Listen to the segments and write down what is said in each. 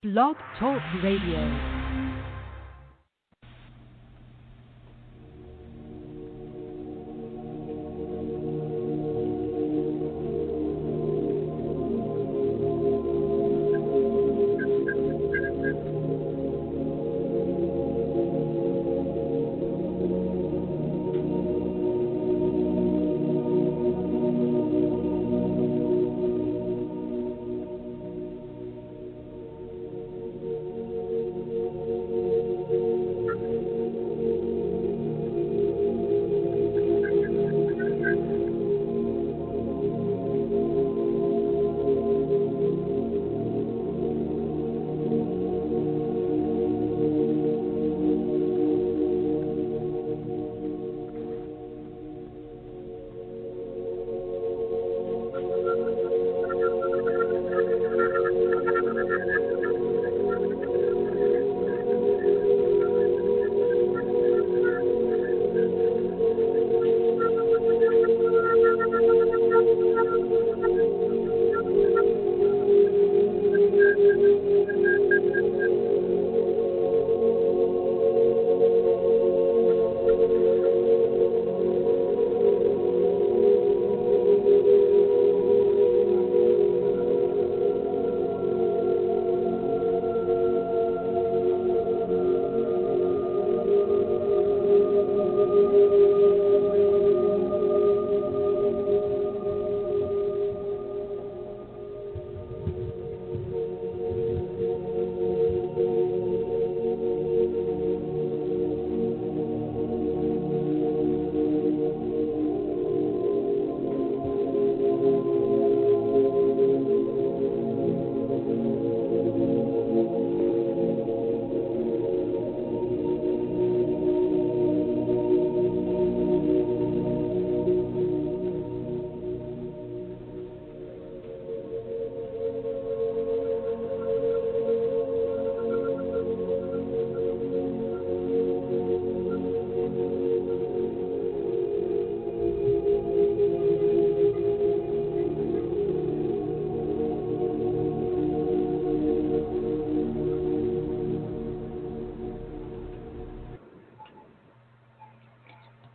Blog Talk Radio.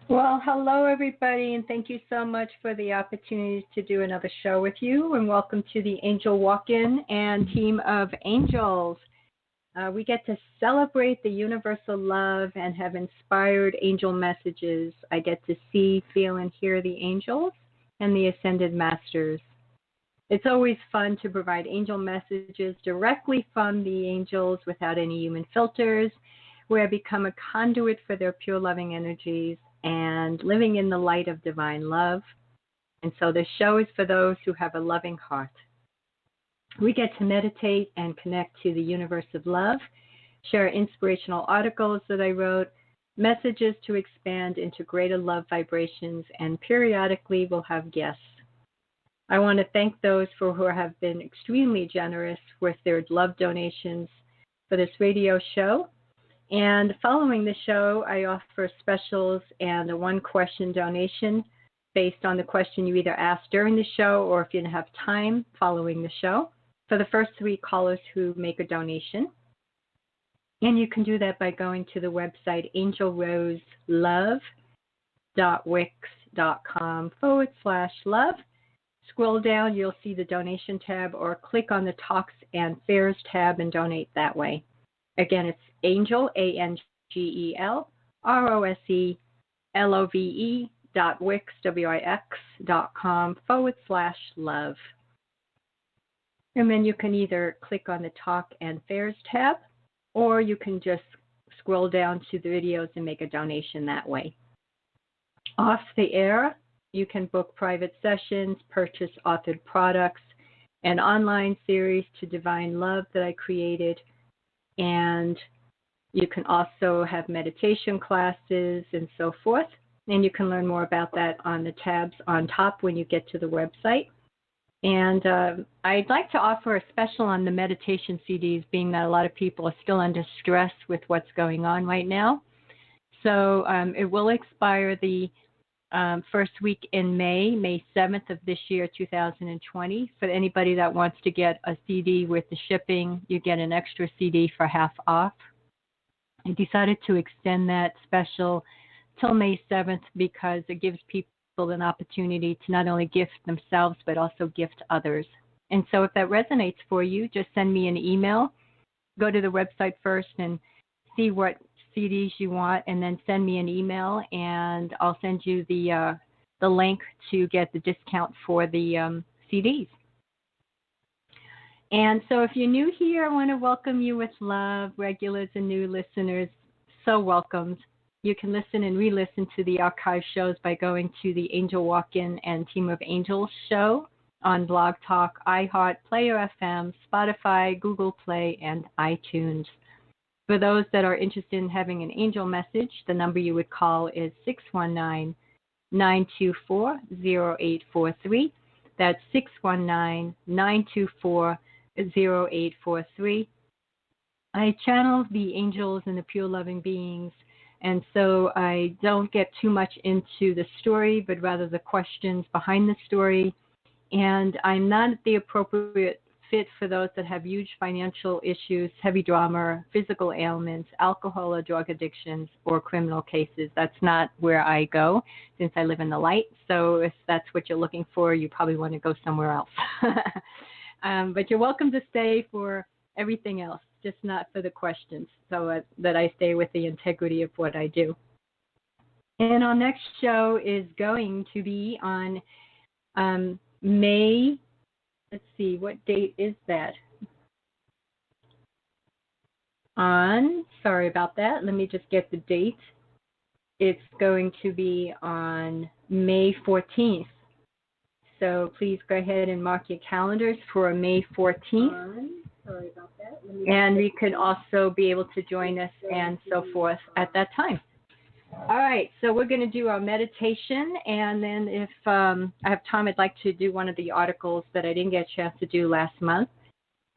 Well, hello, everybody, and thank you so much for the opportunity to do another show with you, and welcome to the Angel Walk-In and Team of Angels. We get to celebrate the universal love and have inspired angel messages. I get to see, feel, and hear the angels and the Ascended Masters. It's always fun to provide angel messages directly from the angels without any human filters, where I become a conduit for their pure loving energies and living in the light of divine love. And so this show is for those who have a loving heart. We get to meditate and connect to the universe of love, share inspirational articles that I wrote, messages to expand into greater love vibrations, and periodically we'll have guests. I want to thank those who have been extremely generous with their love donations for this radio show. And following the show, I offer specials and a one-question donation based on the question you either asked during the show or if you have time following the show for the first 3 callers who make a donation. And you can do that by going to the website angelroselove.wix.com/love. Scroll down, you'll see the donation tab, or click on the Talks and Fairs tab and donate that way. Again, it's Angel, ANGELROSELOVE.wix.com/love. And then you can either click on the Talk and Fairs tab, or you can just scroll down to the videos and make a donation that way. Off the air, you can book private sessions, purchase authored products, an online series to Divine Love that I created, and you can also have meditation classes and so forth. And you can learn more about that on the tabs on top when you get to the website. And I'd like to offer a special on the meditation CDs, being that a lot of people are still under stress with what's going on right now. So it will expire the first week in May 7th of this year, 2020. For anybody that wants to get a CD with the shipping, you get an extra CD for half off. I decided to extend that special till May 7th because it gives people an opportunity to not only gift themselves but also gift others. And so if that resonates for you, just send me an email. Go to the website first and see what CDs you want, and then send me an email, and I'll send you the link to get the discount for the CDs. And so if you're new here, I want to welcome you with love. Regulars and new listeners, so welcomed. You can listen and re-listen to the archive shows by going to the Angel Walk-In and Team of Angels show on Blogtalk, iHeart, Player FM, Spotify, Google Play, and iTunes. For those that are interested in having an angel message, the number you would call is 619-924-0843. That's 619-924-0843. I channel the angels and the pure loving beings, and so I don't get too much into the story, but rather the questions behind the story. And I'm not the appropriate fit for those that have huge financial issues, heavy drama, physical ailments, alcohol or drug addictions, or criminal cases. That's not where I go since I live in the light. So if that's what you're looking for, you probably want to go somewhere else. But you're welcome to stay for everything else, just not for the questions, so that I stay with the integrity of what I do. And our next show is going to be on May. Let's see, what date is that? Sorry about that. Let me just get the date. It's going to be on May 14th. So please go ahead and mark your calendars for May 14th. Sorry about that. And you could also be able to join us and so forth at that time. All right, so we're going to do our meditation, and then if I have time, I'd like to do one of the articles that I didn't get a chance to do last month.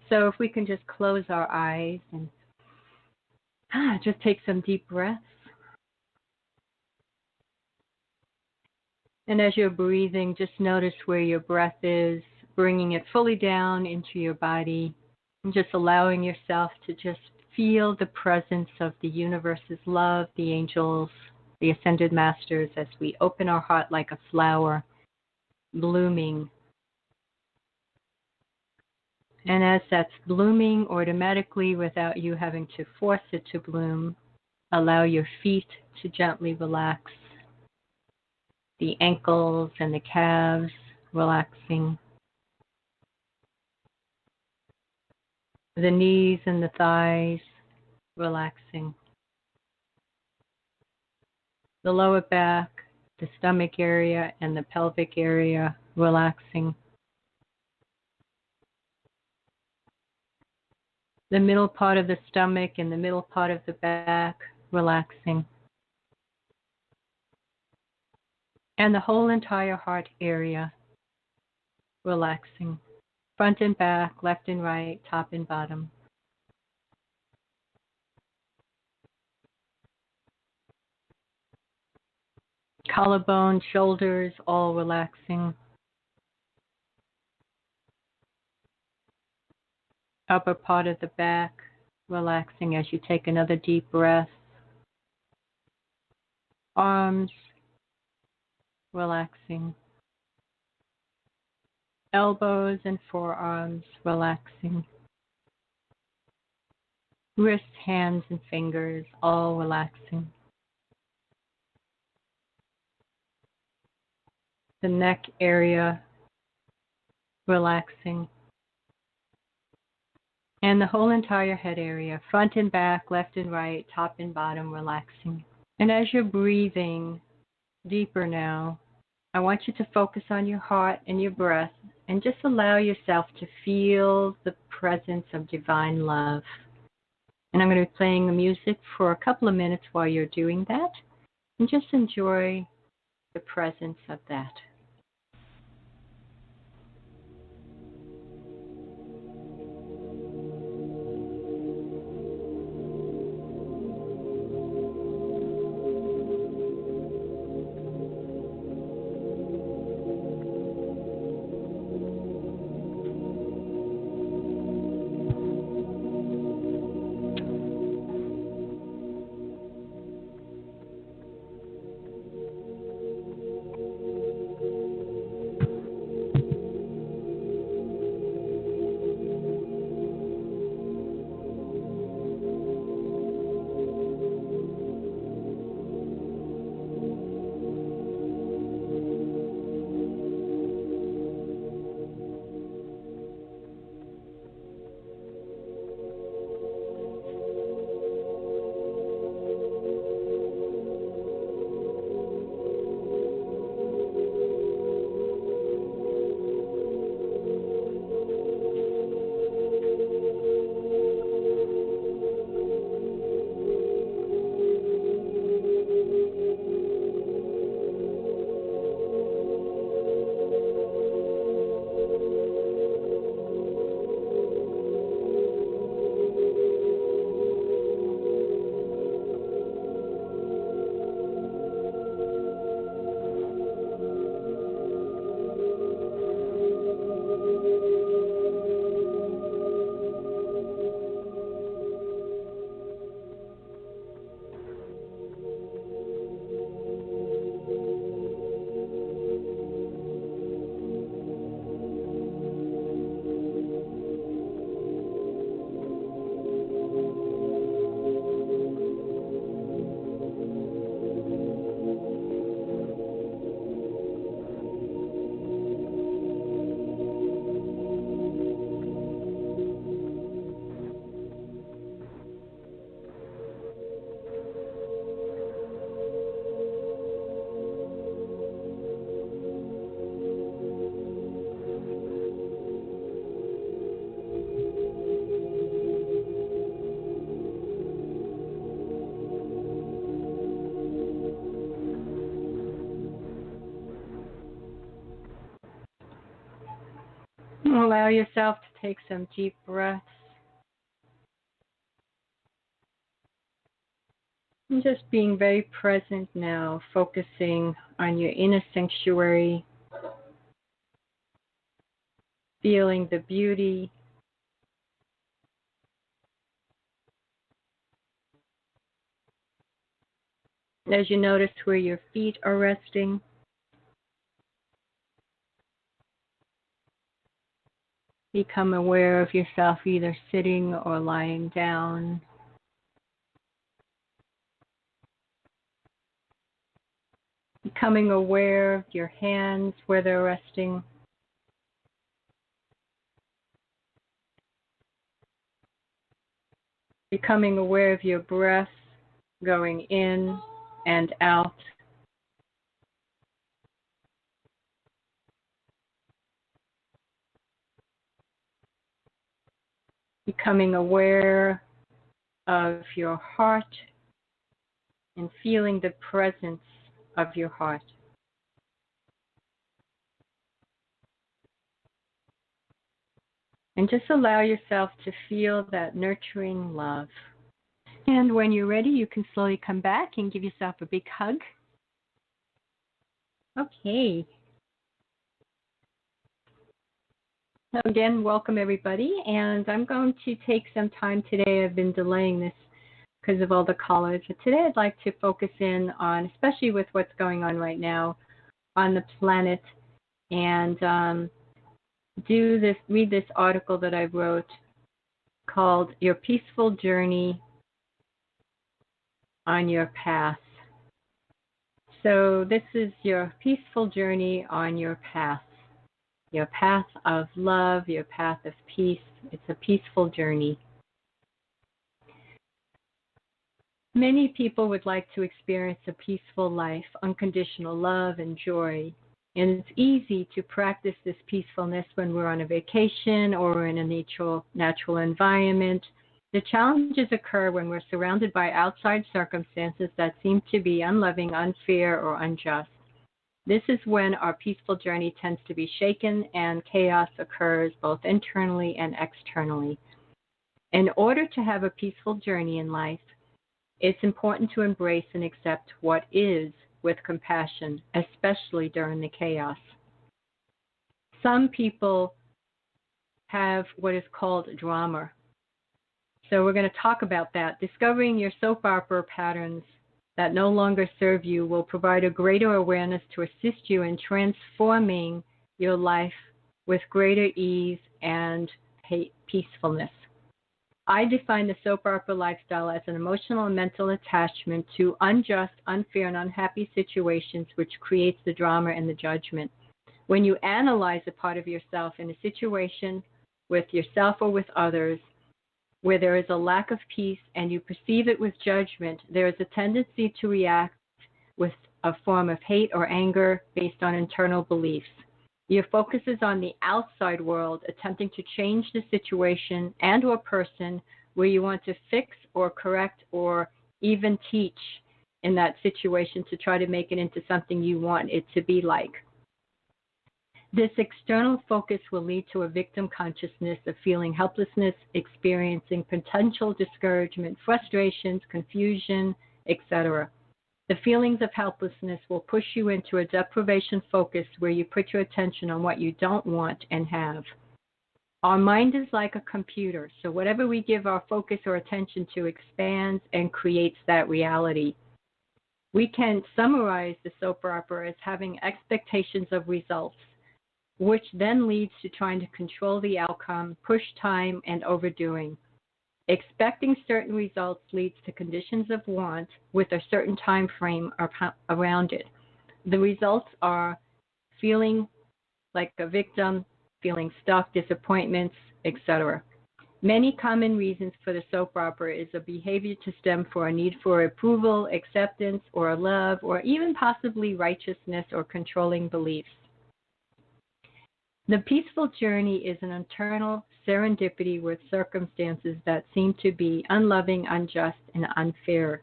So if we can just close our eyes and just take some deep breaths. And as you're breathing, just notice where your breath is, bringing it fully down into your body, and just allowing yourself to just feel the presence of the universe's love, the angels, the ascended masters, as we open our heart like a flower, blooming. And as that's blooming automatically without you having to force it to bloom, allow your feet to gently relax, the ankles and the calves relaxing, the knees and the thighs relaxing, the lower back, the stomach area, and the pelvic area relaxing, the middle part of the stomach and the middle part of the back relaxing, and the whole entire heart area relaxing, front and back, left and right, top and bottom. Collarbone, shoulders, all relaxing. Upper part of the back, relaxing as you take another deep breath. Arms, relaxing. Elbows and forearms, relaxing. Wrists, hands, and fingers, all relaxing. The neck area, relaxing. And the whole entire head area, front and back, left and right, top and bottom, relaxing. And as you're breathing deeper now, I want you to focus on your heart and your breath and just allow yourself to feel the presence of divine love. And I'm going to be playing the music for a couple of minutes while you're doing that, and just enjoy the presence of that. allow yourself to take some deep breaths. And just being very present now, focusing on your inner sanctuary, feeling the beauty, as you notice where your feet are resting. Become aware of yourself either sitting or lying down. Becoming aware of your hands, where they're resting. Becoming aware of your breath going in and out. Becoming aware of your heart and feeling the presence of your heart. And just allow yourself to feel that nurturing love. And when you're ready, you can slowly come back and give yourself a big hug. Okay. So again, welcome everybody. And I'm going to take some time today. I've been delaying this because of all the callers. But today I'd like to focus in on, especially with what's going on right now on the planet, and read this article that I wrote called Your Peaceful Journey on Your Path. So this is your peaceful journey on your path of love, your path of peace. It's a peaceful journey. Many people would like to experience a peaceful life, unconditional love and joy. And it's easy to practice this peacefulness when we're on a vacation or in a natural environment. The challenges occur when we're surrounded by outside circumstances that seem to be unloving, unfair, or unjust. This is when our peaceful journey tends to be shaken and chaos occurs both internally and externally. In order to have a peaceful journey in life, it's important to embrace and accept what is with compassion, especially during the chaos. Some people have what is called drama. So we're going to talk about that. Discovering your soap opera patterns that no longer serve you will provide a greater awareness to assist you in transforming your life with greater ease and peacefulness. I define the soap opera lifestyle as an emotional and mental attachment to unjust, unfair, and unhappy situations which creates the drama and the judgment. When you analyze a part of yourself in a situation with yourself or with others where there is a lack of peace and you perceive it with judgment, there is a tendency to react with a form of hate or anger based on internal beliefs. Your focus is on the outside world, attempting to change the situation and or person where you want to fix or correct or even teach in that situation to try to make it into something you want it to be like. This external focus will lead to a victim consciousness of feeling helplessness, experiencing potential discouragement, frustrations, confusion, etc. The feelings of helplessness will push you into a deprivation focus where you put your attention on what you don't want and have. Our mind is like a computer, so whatever we give our focus or attention to expands and creates that reality. We can summarize the soap opera as having expectations of results, which then leads to trying to control the outcome, push time, and overdoing. Expecting certain results leads to conditions of want with a certain time frame around it. The results are feeling like a victim, feeling stuck, disappointments, etc. Many common reasons for the soap opera is a behavior to stem for a need for approval, acceptance, or love, or even possibly righteousness or controlling beliefs. The peaceful journey is an internal serendipity with circumstances that seem to be unloving, unjust, and unfair.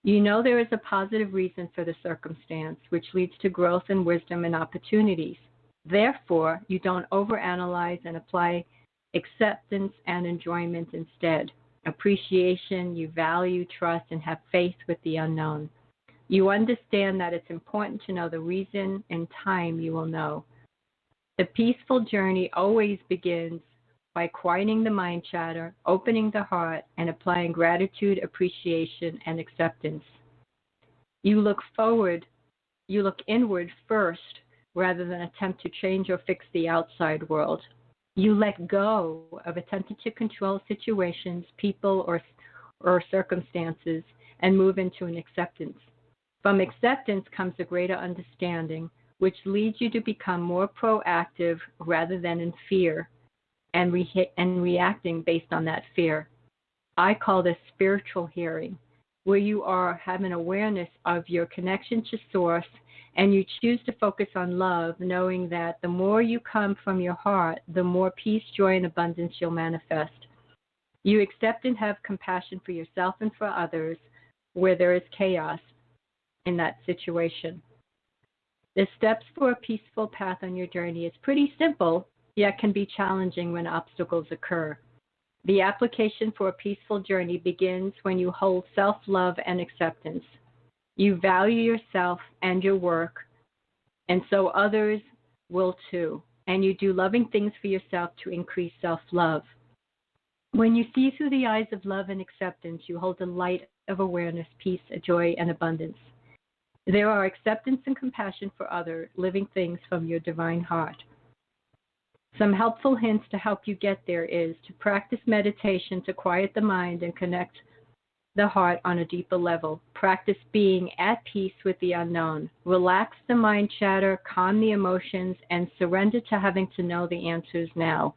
You know there is a positive reason for the circumstance, which leads to growth and wisdom and opportunities. Therefore, you don't overanalyze and apply acceptance and enjoyment instead. Appreciation, you value, trust, and have faith with the unknown. You understand that it's important to know the reason and time you will know. The peaceful journey always begins by quieting the mind chatter, opening the heart, and applying gratitude, appreciation, and acceptance. You look inward first rather than attempt to change or fix the outside world. You let go of attempting to control situations, people, or circumstances, and move into an acceptance. From acceptance comes a greater understanding, which leads you to become more proactive rather than in fear and reacting based on that fear. I call this spiritual hearing, where you have an awareness of your connection to Source, and you choose to focus on love, knowing that the more you come from your heart, the more peace, joy, and abundance you'll manifest. You accept and have compassion for yourself and for others where there is chaos in that situation. The steps for a peaceful path on your journey is pretty simple, yet can be challenging when obstacles occur. The application for a peaceful journey begins when you hold self-love and acceptance. You value yourself and your work, and so others will too. And you do loving things for yourself to increase self-love. When you see through the eyes of love and acceptance, you hold the light of awareness, peace, joy, and abundance. There are acceptance and compassion for other living things from your divine heart. Some helpful hints to help you get there is to practice meditation to quiet the mind and connect the heart on a deeper level. Practice being at peace with the unknown. Relax the mind chatter, calm the emotions, and surrender to having to know the answers now.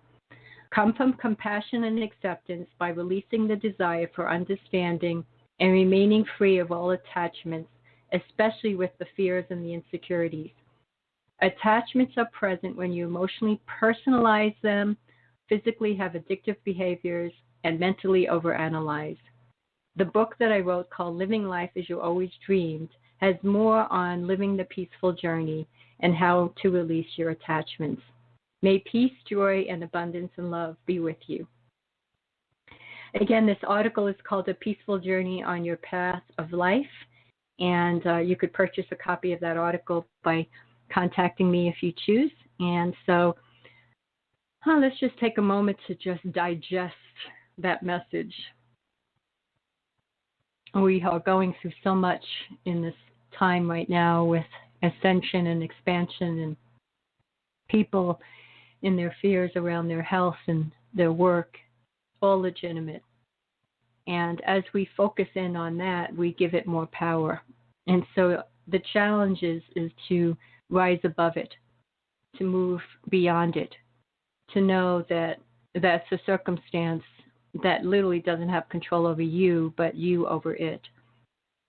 Come from compassion and acceptance by releasing the desire for understanding and remaining free of all attachments, especially with the fears and the insecurities. Attachments are present when you emotionally personalize them, physically have addictive behaviors, and mentally overanalyze. The book that I wrote called Living Life as You Always Dreamed has more on living the peaceful journey and how to release your attachments. May peace, joy, and abundance and love be with you. Again, this article is called A Peaceful Journey on Your Path of Life, and you could purchase a copy of that article by contacting me if you choose. And so let's just take a moment to just digest that message. We are going through so much in this time right now with ascension and expansion, and people in their fears around their health and their work, all legitimate. And as we focus in on that, we give it more power. And so the challenge is to rise above it, to move beyond it, to know that that's a circumstance that literally doesn't have control over you, but you over it.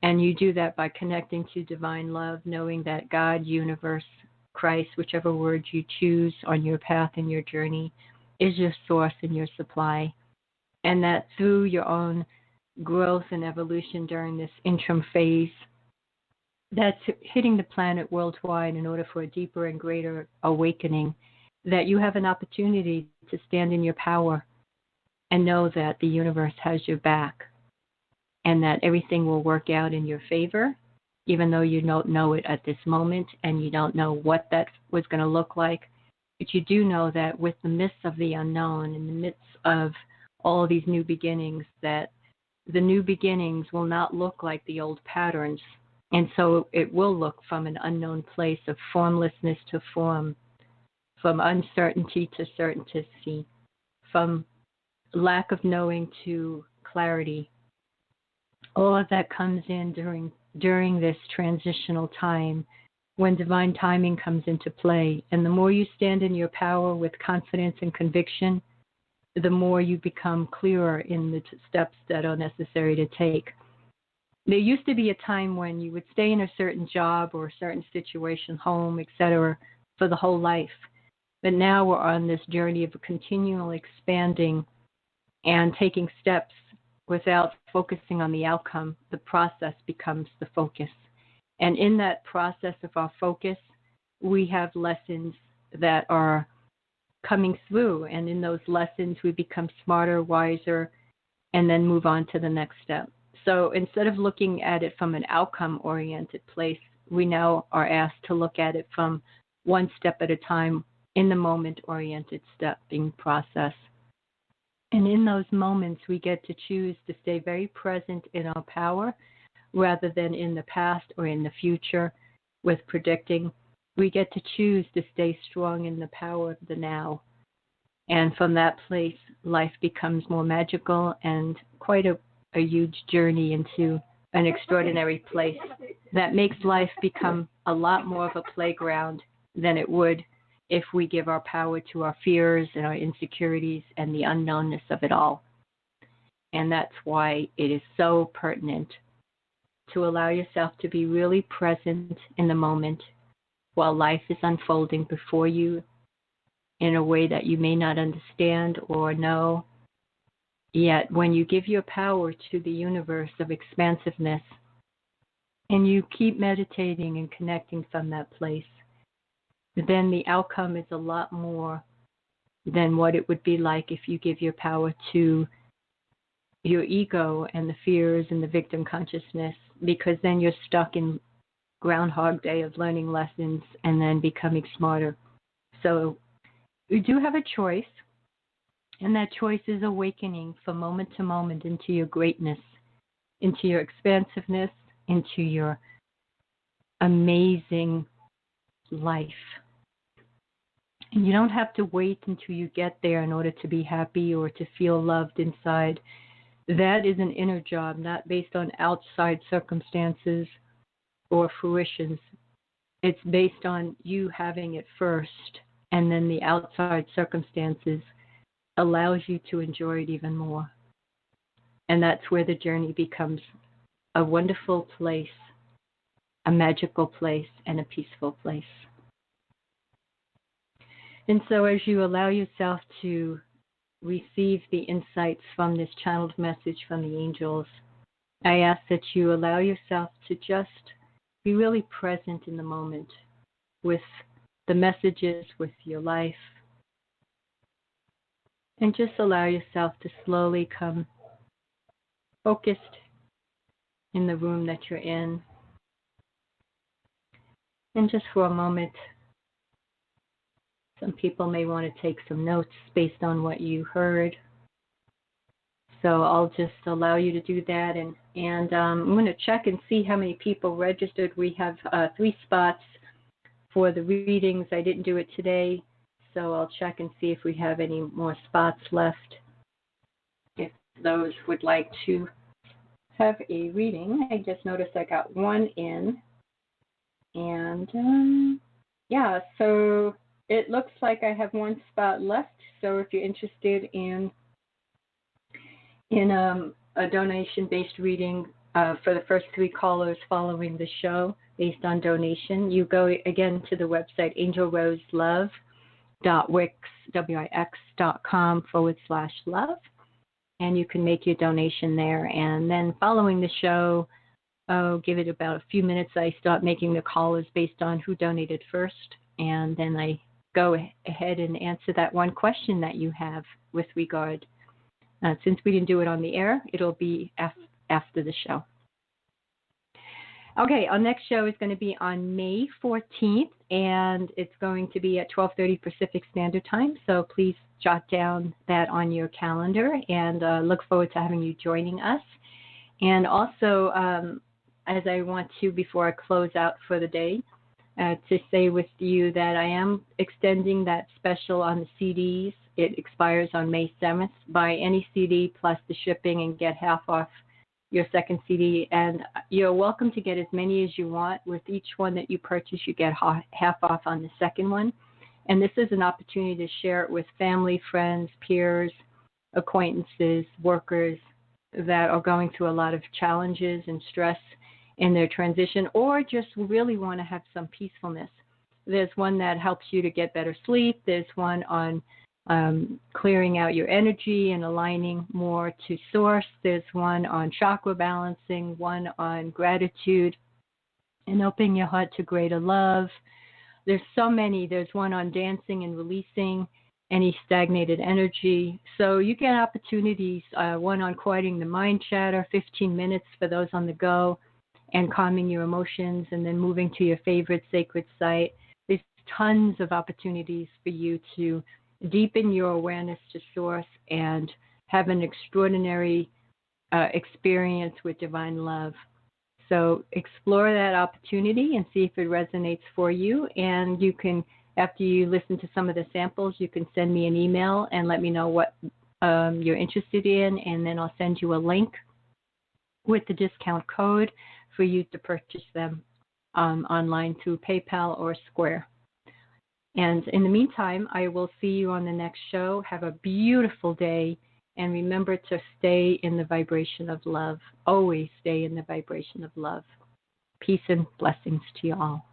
And you do that by connecting to divine love, knowing that God, universe, Christ, whichever word you choose on your path and your journey, is your source and your supply. And that through your own growth and evolution during this interim phase that's hitting the planet worldwide in order for a deeper and greater awakening, that you have an opportunity to stand in your power and know that the universe has your back and that everything will work out in your favor, even though you don't know it at this moment and you don't know what that was going to look like. But you do know that with the midst of the unknown, in the midst of all these new beginnings, that the new beginnings will not look like the old patterns. And so it will look from an unknown place of formlessness to form, from uncertainty to certainty, from lack of knowing to clarity. All of that comes in during this transitional time when divine timing comes into play. And the more you stand in your power with confidence and conviction, the more you become clearer in the steps that are necessary to take. There used to be a time when you would stay in a certain job or a certain situation, home, etc., for the whole life. But now we're on this journey of continual expanding and taking steps without focusing on the outcome. The process becomes the focus. And in that process of our focus, we have lessons that are coming through. And in those lessons, we become smarter, wiser, and then move on to the next step. So instead of looking at it from an outcome-oriented place, we now are asked to look at it from one step at a time, in the moment-oriented stepping process. And in those moments, we get to choose to stay very present in our power rather than in the past or in the future with predicting. We get to choose to stay strong in the power of the now. And from that place, life becomes more magical and quite a huge journey into an extraordinary place that makes life become a lot more of a playground than it would if we give our power to our fears and our insecurities and the unknownness of it all. And that's why it is so pertinent to allow yourself to be really present in the moment while life is unfolding before you in a way that you may not understand or know. Yet when you give your power to the universe of expansiveness and you keep meditating and connecting from that place, then the outcome is a lot more than what it would be like if you give your power to your ego and the fears and the victim consciousness, because then you're stuck in Groundhog Day of learning lessons and then becoming smarter. So you do have a choice, and that choice is awakening from moment to moment into your greatness, into your expansiveness, into your amazing life. And you don't have to wait until you get there in order to be happy or to feel loved inside. That is an inner job, not based on outside circumstances or fruitions. It's based on you having it first, and then the outside circumstances allows you to enjoy it even more. And that's where the journey becomes a wonderful place, a magical place, and a peaceful place. And so as you allow yourself to receive the insights from this channeled message from the angels, I ask that you allow yourself to just be really present in the moment with the messages, with your life, and just allow yourself to slowly come focused in the room that you're in. And just for a moment, some people may want to take some notes based on what you heard. So I'll just allow you to do that. And I'm going to check and see how many people registered. We have 3 spots for the readings. I didn't do it today, so I'll check and see if we have any more spots left. If those would like to have a reading. I just noticed I got 1 in. And yeah, so it looks like I have 1 spot left. So if you're interested in a donation-based reading for the first 3 callers following the show based on donation, you go again to the website angelroselove.wix.com/love, and you can make your donation there. And then following the show, give it about a few minutes, I start making the callers based on who donated first, and then I go ahead and answer that one question that you have with regard. Since we didn't do it on the air, it'll be after the show. Okay, our next show is going to be on May 14th, and it's going to be at 12:30 Pacific Standard Time. So please jot down that on your calendar, and look forward to having you joining us. And also, as I want to, before I close out for the day, to say with you that I am extending that special on the CDs. It expires on May 7th. Buy any CD plus the shipping and get half off your second CD. And you're welcome to get as many as you want. With each one that you purchase, you get half off on the second one. And this is an opportunity to share it with family, friends, peers, acquaintances, workers that are going through a lot of challenges and stress in their transition, or just really want to have some peacefulness. There's one that helps you to get better sleep. There's one on clearing out your energy and aligning more to source. There's one on chakra balancing, one on gratitude and opening your heart to greater love. there's so many. There's one on dancing and releasing any stagnated energy. So you get opportunities, one on quieting the mind chatter, 15 minutes for those on the go, and calming your emotions, and then moving to your favorite sacred site. There's tons of opportunities for you to deepen your awareness to source and have an extraordinary experience with divine love. So explore that opportunity and see if it resonates for you. And you can, after you listen to some of the samples, you can send me an email and let me know what you're interested in, and then I'll send you a link with the discount code for you to purchase them online through PayPal or Square. And in the meantime, I will see you on the next show. Have a beautiful day, and remember to stay in the vibration of love. Always stay in the vibration of love. Peace and blessings to you all.